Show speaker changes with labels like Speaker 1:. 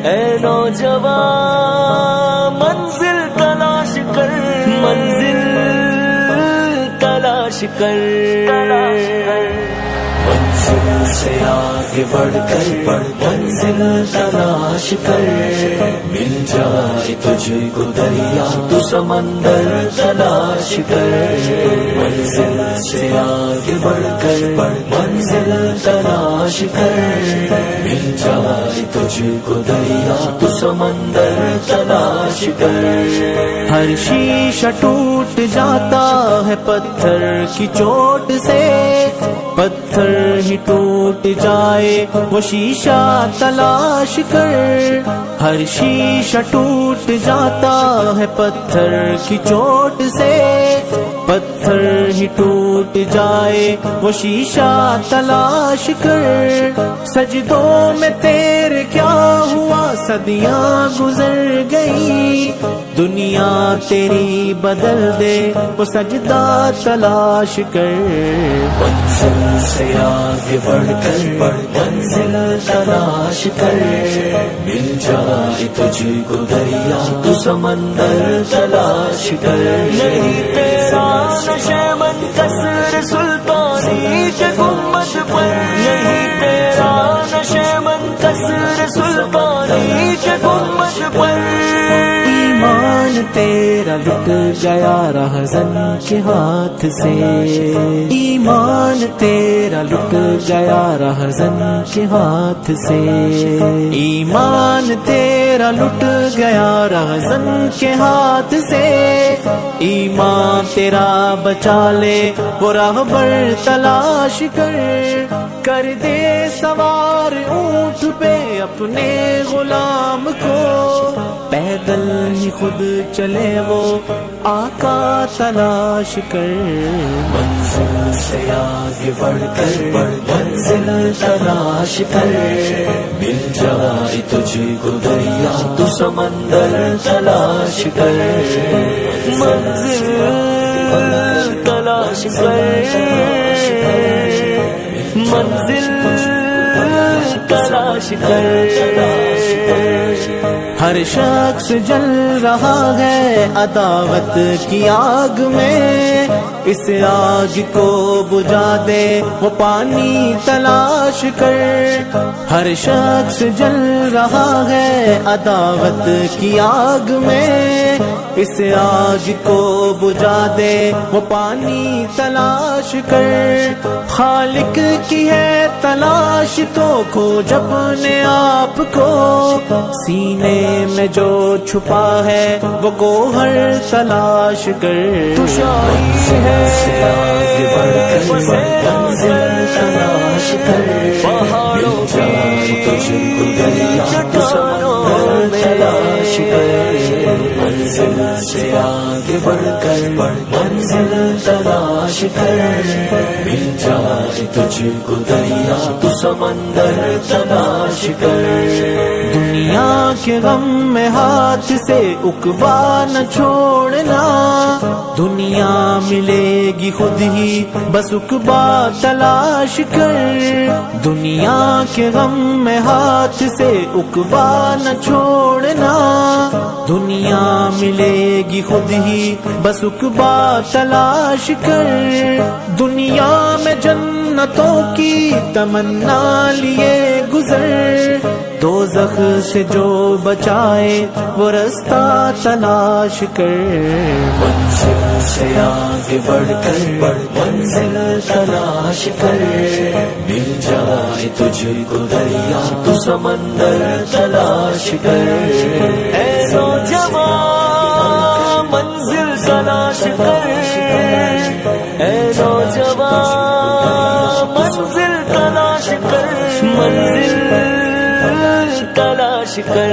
Speaker 1: اے نوجوان منزل تلاش کر، منزل تلاش کر، منزل سے آگے بڑھ کر منزل تلاش کر، مل جائے تجھ کو دریا تو سمندر تلاش کر، منزل سے آگے بڑھ کر منزل تلاش کر، مل جائے تجھ کو دریا تو سمندر تلاش کر،
Speaker 2: ہر شیشہ ٹوٹ جاتا ہے پتھر کی چوٹ سے، پتھر ہی ٹوٹ جائے وہ شیشہ تلاش کر، ہر شیشہ ٹوٹ جاتا ہے پتھر کی چوٹ سے، پتھر ہی ٹوٹ جائے وہ شیشہ تلاش کر، سجدوں میں تیرے کیا ہوا صدیاں گزر گئی، دنیا تیری بدل دے وہ سجدہ تلاش کر،
Speaker 1: منزل سے آگے بڑھ کر منزل تلاش کر، مل جائے تجھ کو دریا تو سمندر تلاش کر، نہیں تیرا نشے من کثر سلطانی کے گنبد پر، نہیں تیرا نشے من کثر سلطانی کے گنبد پر،
Speaker 2: ایمان تیرا لٹ گیا رہزن کے ہاتھ سے، ایمان تیرا لٹ گیا رہزن کے ہاتھ سے، ایمان تیرا لٹ گیا رہزن کے ہاتھ سے، ایمان تیرا بچا لے وہ راہبر تلاش کر، کر دے سوار اونٹ پہ اپنے غلام کو، پیدل ہی خود چلے وہ آقا تلاش کر،
Speaker 1: منزل سے آگے بڑھ کر منزل تلاش کر، مل جائے تجھ کو دریا تو سمندر تلاش کر، منزل تلاش کر، منزل تلاش کر،
Speaker 2: ہر شخص جل رہا ہے عداوت کی آگ میں، اس آگ کو بجھا دے وہ پانی تلاش کر، ہر شخص جل رہا ہے عداوت کی آگ میں، اس آگ کو بجھا دے وہ پانی تلاش کر، خالق کی ہے تلاش تو کھوج اپنے آپ کو، سینے میں جو چھپا ہے وہ گوہر تلاش کر،
Speaker 1: تشائی ہے منزل تلاش کر، پہاڑوں کی چٹانوں میں تلاش کر، منزل سے آگے بڑھ کر منزل تلاش کر، مل جائے تجھ کو دریا تو سمندر تلاش کر،
Speaker 2: دنیا کے غم میں ہاتھ سے عقبہ نہ چھوڑنا، دنیا ملے گی خود ہی بس عقبہ تلاش کر، دنیا کے غم میں ہاتھ سے عقبہ نہ چھوڑنا، دنیا ملے گی خود ہی بس عقبہ تلاش کر، دنیا میں جنتوں کی تمنا لیے گزر، دوزخ سے جو بچائے وہ رستہ تلاش کر،
Speaker 1: منزل سے آگے بڑھ کر منزل تلاش کر، مل جائے تجھ کو دریا تو سمندر تلاش کر، اے نوجوان منزل تلاش کر، اے نوجوان منزل تلاش کر، منزل تلاش کر،